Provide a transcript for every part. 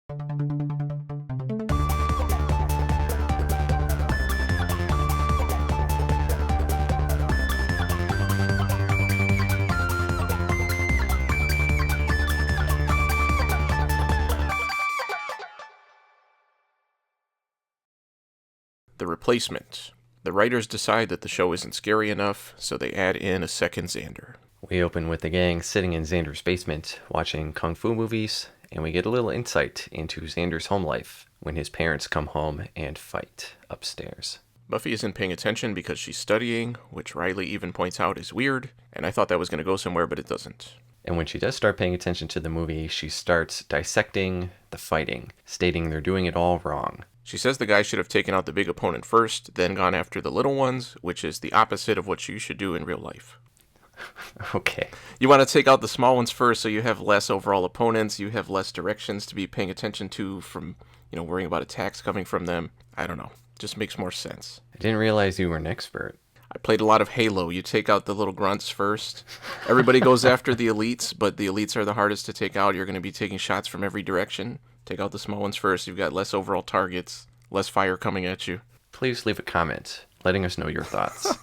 The replacement. The writers decide that the show isn't scary enough, so they add in a second Xander. We open with the gang sitting in Xander's basement, watching kung fu movies, and we get a little insight into Xander's home life when his parents come home and fight upstairs. Buffy isn't paying attention because she's studying, which Riley even points out is weird, and I thought that was going to go somewhere, but it doesn't. And when she does start paying attention to the movie, she starts dissecting the fighting, stating they're doing it all wrong. She says the guy should have taken out the big opponent first, then gone after the little ones, which is the opposite of what you should do in real life. Okay. You want to take out the small ones first so you have less overall opponents, you have less directions to be paying attention to from, worrying about attacks coming from them. I don't know. Just makes more sense. I didn't realize you were an expert. I played a lot of Halo. You take out the little grunts first. Everybody goes after the elites, but the elites are the hardest to take out. You're going to be taking shots from every direction. Take out the small ones first. You've got less overall targets, less fire coming at you. Please leave a comment letting us know your thoughts.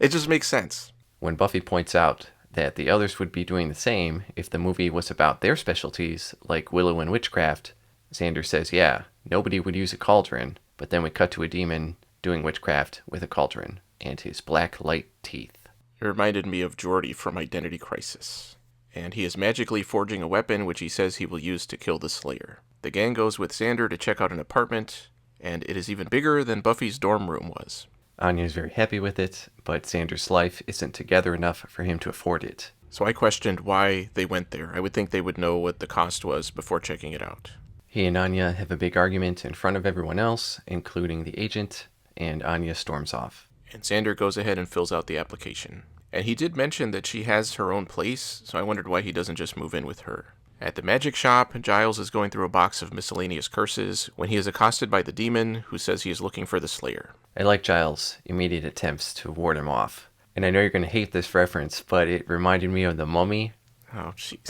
It just makes sense. When Buffy points out that the others would be doing the same if the movie was about their specialties, like Willow and witchcraft, Xander says, yeah, nobody would use a cauldron, but then we cut to a demon doing witchcraft with a cauldron and his black light teeth. It reminded me of Geordi from Identity Crisis. And he is magically forging a weapon which he says he will use to kill the Slayer. The gang goes with Xander to check out an apartment, and it is even bigger than Buffy's dorm room was. Anya is very happy with it, but Xander's life isn't together enough for him to afford it. So I questioned why they went there. I would think they would know what the cost was before checking it out. He and Anya have a big argument in front of everyone else, including the agent, and Anya storms off. And Xander goes ahead and fills out the application. And he did mention that she has her own place, so I wondered why he doesn't just move in with her. At the magic shop, Giles is going through a box of miscellaneous curses when he is accosted by the demon, who says he is looking for the Slayer. I like Giles' immediate attempts to ward him off. And I know you're going to hate this reference, but it reminded me of the Mummy. Oh, jeez.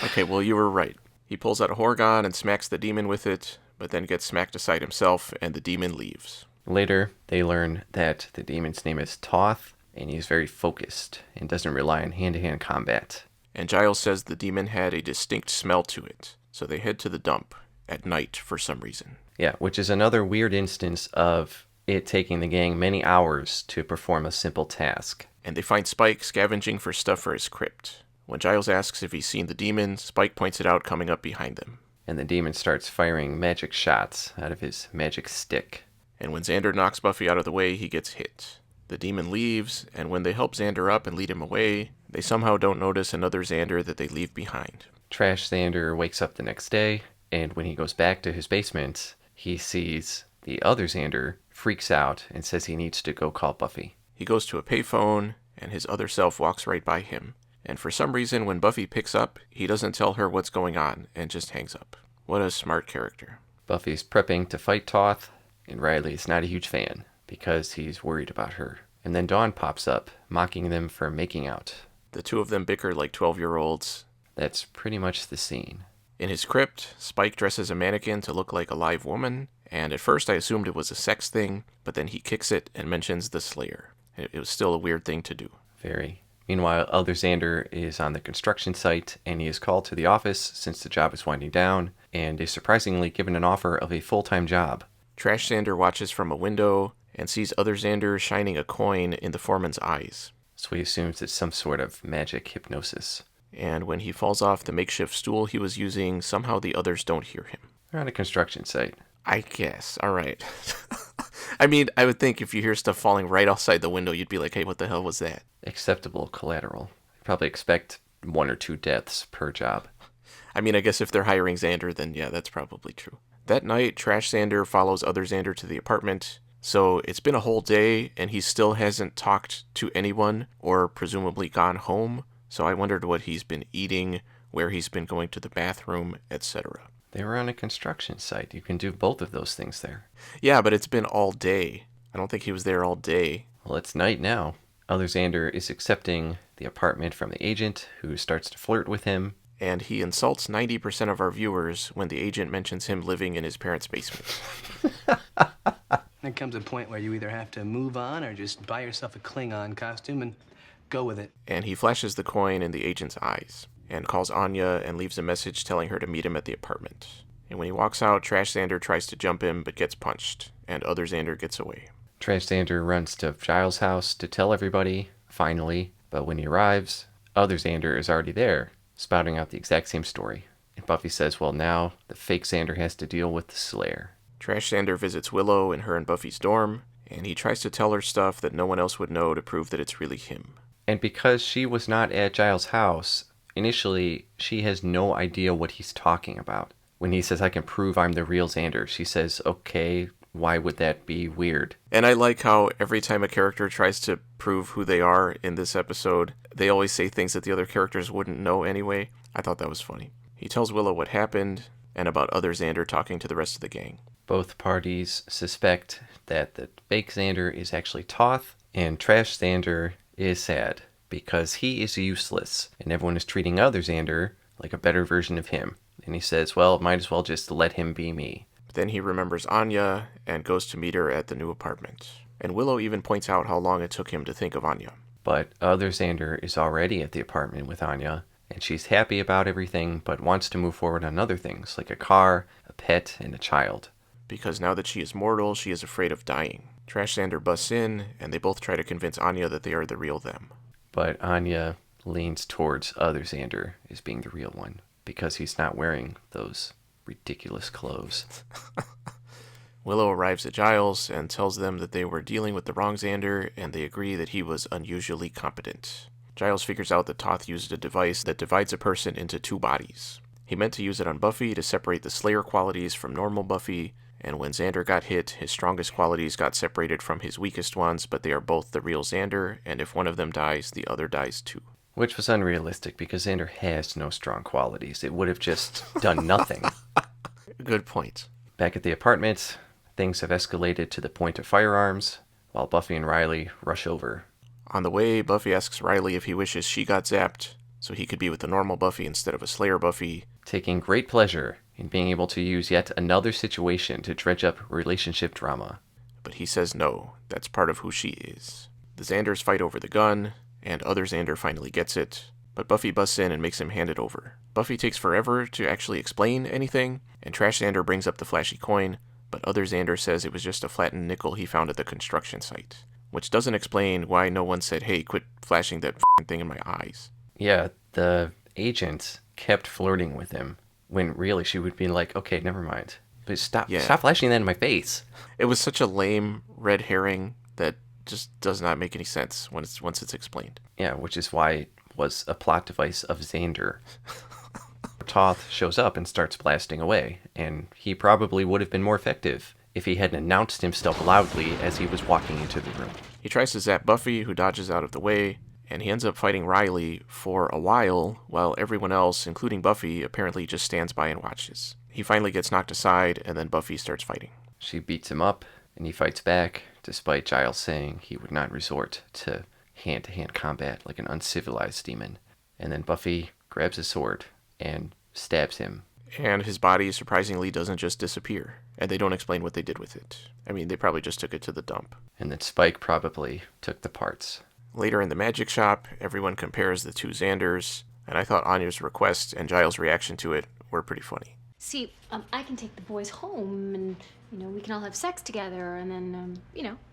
Okay, well, you were right. He pulls out a Horgon and smacks the demon with it, but then gets smacked aside himself, and the demon leaves. Later, they learn that the demon's name is Toth, and he's very focused and doesn't rely on hand-to-hand combat. And Giles says the demon had a distinct smell to it, so they head to the dump at night for some reason. Yeah, which is another weird instance of it taking the gang many hours to perform a simple task. And they find Spike scavenging for stuff for his crypt. When Giles asks if he's seen the demon, Spike points it out coming up behind them. And the demon starts firing magic shots out of his magic stick. And when Xander knocks Buffy out of the way, he gets hit. The demon leaves, and when they help Xander up and lead him away, they somehow don't notice another Xander that they leave behind. Trash Xander wakes up the next day, and when he goes back to his basement, he sees the other Xander, freaks out, and says he needs to go call Buffy. He goes to a payphone, and his other self walks right by him. And for some reason, when Buffy picks up, he doesn't tell her what's going on, and just hangs up. What a smart character. Buffy's prepping to fight Toth, and Riley's not a huge fan, because he's worried about her. And then Dawn pops up, mocking them for making out. The two of them bicker like 12-year-olds. That's pretty much the scene. In his crypt, Spike dresses a mannequin to look like a live woman, and at first I assumed it was a sex thing, but then he kicks it and mentions the Slayer. It was still a weird thing to do. Very. Meanwhile, Elder Xander is on the construction site, and he is called to the office since the job is winding down, and is surprisingly given an offer of a full-time job. Trash Xander watches from a window and sees other Xander shining a coin in the foreman's eyes. So he assumes it's some sort of magic hypnosis. And when he falls off the makeshift stool he was using, somehow the others don't hear him. They're on a construction site. I guess. All right. I mean, I would think if you hear stuff falling right outside the window, you'd be like, hey, what the hell was that? Acceptable collateral. You probably expect 1 or 2 deaths per job. I mean, I guess if they're hiring Xander, then yeah, that's probably true. That night, Trash Xander follows other Xander to the apartment. So it's been a whole day, and he still hasn't talked to anyone, or presumably gone home. So I wondered what he's been eating, where he's been going to the bathroom, etc. They were on a construction site. You can do both of those things there. Yeah, but it's been all day. I don't think he was there all day. Well, it's night now. Other Xander is accepting the apartment from the agent, who starts to flirt with him. and he insults 90% of our viewers when the agent mentions him living in his parents' basement. There comes a point where you either have to move on or just buy yourself a Klingon costume and go with it. And he flashes the coin in the agent's eyes and calls Anya and leaves a message telling her to meet him at the apartment. And when he walks out, Trash Xander tries to jump him but gets punched, and other Xander gets away. Trash Xander runs to Giles' house to tell everybody, finally, but when he arrives, other Xander is already there, spouting out the exact same story. And Buffy says, well, now the fake Xander has to deal with the Slayer. Trash Xander visits Willow in her and Buffy's dorm, and he tries to tell her stuff that no one else would know to prove that it's really him. And because she was not at Giles' house, initially, she has no idea what he's talking about. When he says, I can prove I'm the real Xander, she says, okay, why would that be weird? And I like how every time a character tries to prove who they are in this episode, they always say things that the other characters wouldn't know anyway. I thought that was funny. He tells Willow what happened, and about other Xander talking to the rest of the gang. Both parties suspect that the fake Xander is actually Toth, and Trash Xander is sad because he is useless, and everyone is treating other Xander like a better version of him. And he says, well, might as well just let him be me. Then he remembers Anya and goes to meet her at the new apartment. And Willow even points out how long it took him to think of Anya. But other Xander is already at the apartment with Anya, and she's happy about everything, but wants to move forward on other things, like a car, a pet, and a child. Because now that she is mortal, she is afraid of dying. Trash Xander busts in, and they both try to convince Anya that they are the real them. But Anya leans towards other Xander as being the real one, because he's not wearing those ridiculous clothes. Willow arrives at Giles and tells them that they were dealing with the wrong Xander, and they agree that he was unusually competent. Giles figures out that Toth used a device that divides a person into two bodies. He meant to use it on Buffy to separate the Slayer qualities from normal Buffy, and when Xander got hit, his strongest qualities got separated from his weakest ones, but they are both the real Xander, and if one of them dies, the other dies too. Which was unrealistic because Xander has no strong qualities. It would have just done nothing. Good point. Back at the apartment, things have escalated to the point of firearms, while Buffy and Riley rush over. On the way, Buffy asks Riley if he wishes she got zapped, so he could be with the normal Buffy instead of a Slayer Buffy. Taking great pleasure in being able to use yet another situation to dredge up relationship drama. But he says no, that's part of who she is. The Xanders fight over the gun, and other Xander finally gets it, but Buffy busts in and makes him hand it over. Buffy takes forever to actually explain anything, and Trash Xander brings up the flashy coin, but other Xander says it was just a flattened nickel he found at the construction site, which doesn't explain why no one said, hey, quit flashing that thing in my eyes. Yeah, the agent kept flirting with him, when really she would be like, okay, never mind. But stop flashing that in my face. It was such a lame red herring that just does not make any sense once it's explained. Yeah, which is why it was a plot device of Xander. Toth shows up and starts blasting away, and he probably would have been more effective if he hadn't announced himself loudly as he was walking into the room. He tries to zap Buffy, who dodges out of the way, and he ends up fighting Riley for a while everyone else, including Buffy, apparently just stands by and watches. He finally gets knocked aside, and then Buffy starts fighting. She beats him up, and he fights back, despite Giles saying he would not resort to hand-to-hand combat like an uncivilized demon. And then Buffy grabs his sword and stabs him. And his body, surprisingly, doesn't just disappear, and they don't explain what they did with it. I mean, they probably just took it to the dump. And then Spike probably took the parts. Later in the magic shop, everyone compares the two Xanders, and I thought Anya's request and Giles' reaction to it were pretty funny. See, I can take the boys home, and, we can all have sex together, and then,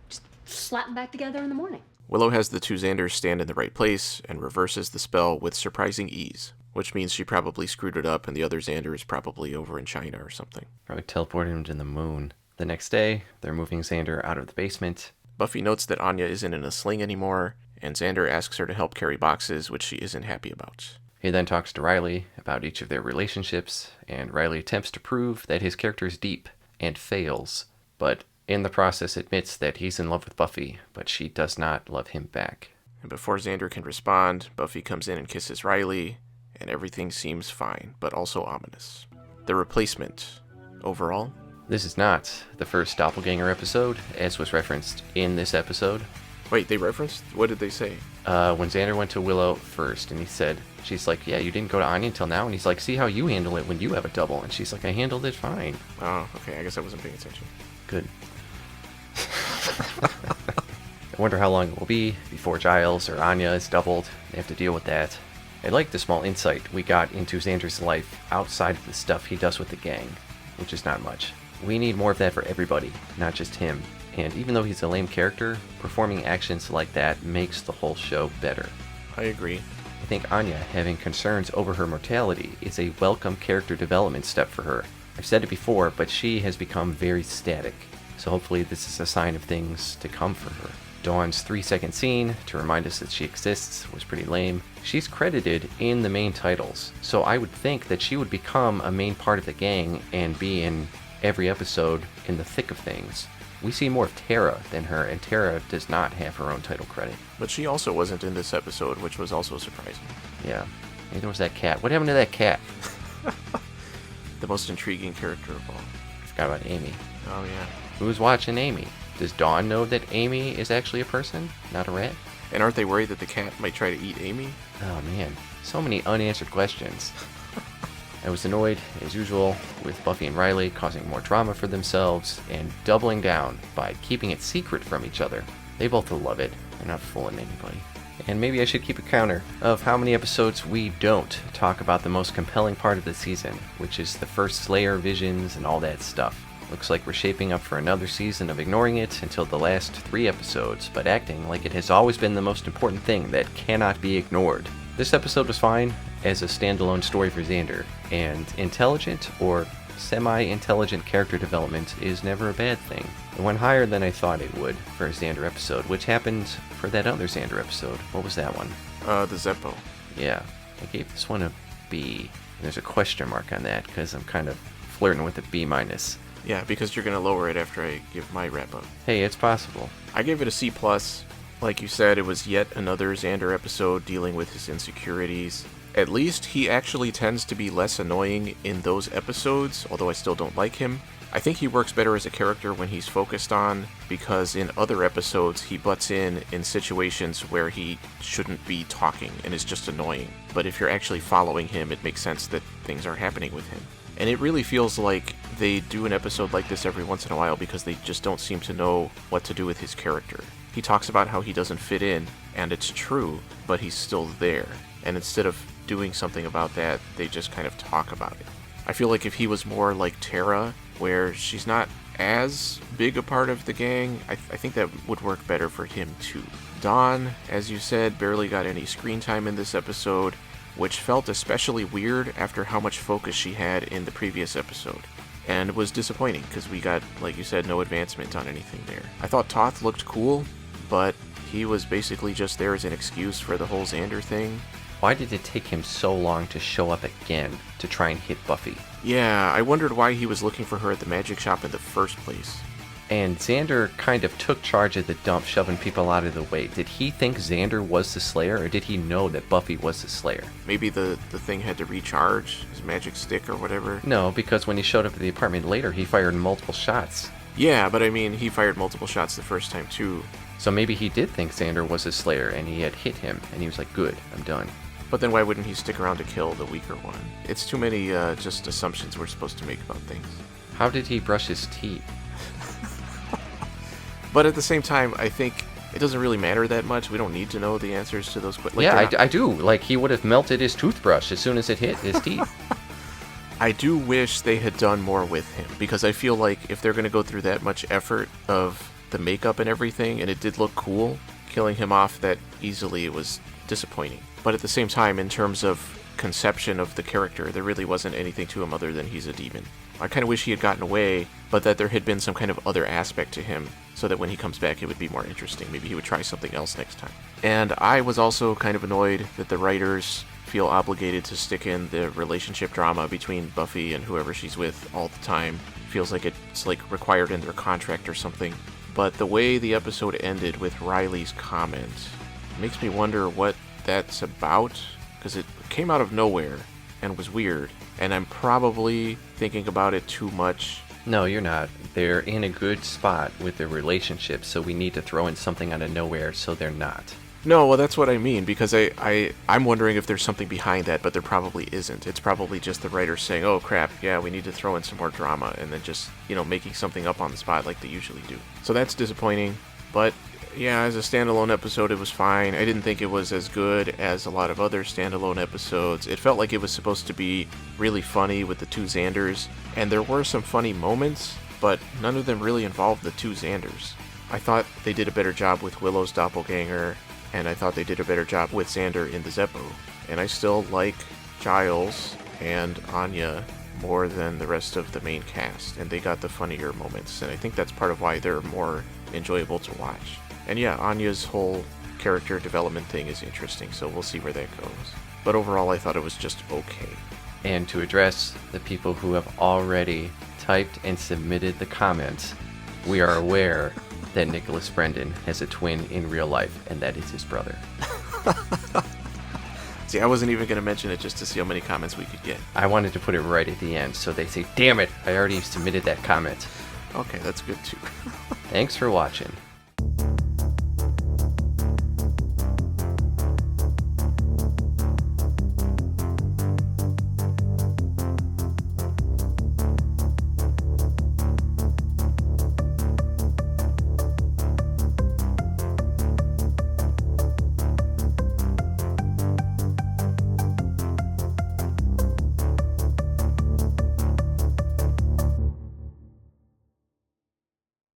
just slap them back together in the morning. Willow has the two Xanders stand in the right place and reverses the spell with surprising ease, which means she probably screwed it up and the other Xander is probably over in China or something. Probably teleported him to the moon. The next day, they're moving Xander out of the basement. Buffy notes that Anya isn't in a sling anymore, and Xander asks her to help carry boxes, which she isn't happy about. He then talks to Riley about each of their relationships, and Riley attempts to prove that his character is deep, and fails, but in the process admits that he's in love with Buffy, but she does not love him back. And before Xander can respond, Buffy comes in and kisses Riley, and everything seems fine, but also ominous. The replacement. Overall? This is not the first Doppelganger episode, as was referenced in this episode. Wait, they referenced? What did they say? When Xander went to Willow first, and he said, she's like, yeah, you didn't go to Anya until now. And he's like, see how you handle it when you have a double. And she's like, I handled it fine. Oh, okay. I guess I wasn't paying attention. Good. I wonder how long it will be before Giles or Anya is doubled. They have to deal with that. I like the small insight we got into Xander's life outside of the stuff he does with the gang, which is not much. We need more of that for everybody, not just him. And even though he's a lame character, performing actions like that makes the whole show better. I agree. I think Anya having concerns over her mortality is a welcome character development step for her. I've said it before, but she has become very static. So hopefully this is a sign of things to come for her. Dawn's 3-second scene to remind us that she exists was pretty lame. She's credited in the main titles, so I would think that she would become a main part of the gang and be in every episode in the thick of things. We see more of Tara than her, and Tara does not have her own title credit. But she also wasn't in this episode, which was also surprising. Yeah. Neither was that cat. What happened to that cat? The most intriguing character of all. I forgot about Amy. Oh, yeah. Who's watching Amy? Does Dawn know that Amy is actually a person, not a rat? And aren't they worried that the cat might try to eat Amy? Oh man, so many unanswered questions. I was annoyed, as usual, with Buffy and Riley causing more drama for themselves and doubling down by keeping it secret from each other. They both love it. They're not fooling anybody. And maybe I should keep a counter of how many episodes we don't talk about the most compelling part of the season, which is the first Slayer visions and all that stuff. Looks like we're shaping up for another season of ignoring it until the last 3 episodes, but acting like it has always been the most important thing that cannot be ignored. This episode was fine as a standalone story for Xander, and intelligent or semi-intelligent character development is never a bad thing. It went higher than I thought it would for a Xander episode, which happened for that other Xander episode. What was that one? The Zeppo. Yeah, I gave this one a B. And there's a question mark on that because I'm kind of flirting with a B-. Yeah, because you're going to lower it after I give my wrap-up. Hey, it's possible. I gave it a C+. Like you said, it was yet another Xander episode dealing with his insecurities. At least he actually tends to be less annoying in those episodes, although I still don't like him. I think he works better as a character when he's focused on, because in other episodes he butts in situations where he shouldn't be talking and is just annoying. But if you're actually following him, it makes sense that things are happening with him. And it really feels like they do an episode like this every once in a while because they just don't seem to know what to do with his character. He talks about how he doesn't fit in, and it's true, but he's still there. And instead of doing something about that, they just kind of talk about it. I feel like if he was more like Tara, where she's not as big a part of the gang, I think that would work better for him too. Dawn, as you said, barely got any screen time in this episode, which felt especially weird after how much focus she had in the previous episode. And was disappointing, because we got, like you said, no advancement on anything there. I thought Toth looked cool, but he was basically just there as an excuse for the whole Xander thing. Why did it take him so long to show up again to try and hit Buffy? Yeah, I wondered why he was looking for her at the magic shop in the first place. And Xander kind of took charge of the dump, shoving people out of the way. Did he think Xander was the Slayer, or did he know that Buffy was the Slayer? Maybe the thing had to recharge, his magic stick or whatever. No, because when he showed up at the apartment later, he fired multiple shots. Yeah, but I mean, he fired multiple shots the first time too. So maybe he did think Xander was his Slayer, and he had hit him, and he was like, good, I'm done. But then why wouldn't he stick around to kill the weaker one? It's too many just assumptions we're supposed to make about things. How did he brush his teeth? But at the same time, I think it doesn't really matter that much. We don't need to know the answers to those questions. Like, yeah, I do. Like, he would have melted his toothbrush as soon as it hit his teeth. I do wish they had done more with him, because I feel like if they're going to go through that much effort of the makeup and everything, and it did look cool, killing him off that easily was disappointing. But at the same time, in terms of conception of the character, there really wasn't anything to him other than he's a demon. I kind of wish he had gotten away, but that there had been some kind of other aspect to him, so that when he comes back it would be more interesting. Maybe he would try something else next time. And I was also kind of annoyed that the writers feel obligated to stick in the relationship drama between Buffy and whoever she's with all the time. Feels like it's like required in their contract or something. But the way the episode ended with Riley's comment makes me wonder what that's about, because it came out of nowhere and was weird, and I'm probably thinking about it too much No, you're not. They're in a good spot with their relationship, so we need to throw in something out of nowhere so they're not. No, well, that's what I mean, because I'm wondering if there's something behind that, but there probably isn't. It's probably just the writers saying, oh, crap, yeah, we need to throw in some more drama, and then just, making something up on the spot like they usually do. So that's disappointing, but yeah, as a standalone episode, it was fine. I didn't think it was as good as a lot of other standalone episodes. It felt like it was supposed to be really funny with the two Xanders, and there were some funny moments, but none of them really involved the two Xanders. I thought they did a better job with Willow's doppelganger, and I thought they did a better job with Xander in the Zeppo. And I still like Giles and Anya more than the rest of the main cast, and they got the funnier moments, and I think that's part of why they're more enjoyable to watch. And yeah, Anya's whole character development thing is interesting, so we'll see where that goes. But overall, I thought it was just okay. And to address the people who have already typed and submitted the comments, we are aware that Nicholas Brendan has a twin in real life, and that is his brother. See, I wasn't even going to mention it just to see how many comments we could get. I wanted to put it right at the end, so they say, damn it, I already submitted that comment. Okay, that's good too. Thanks for watching.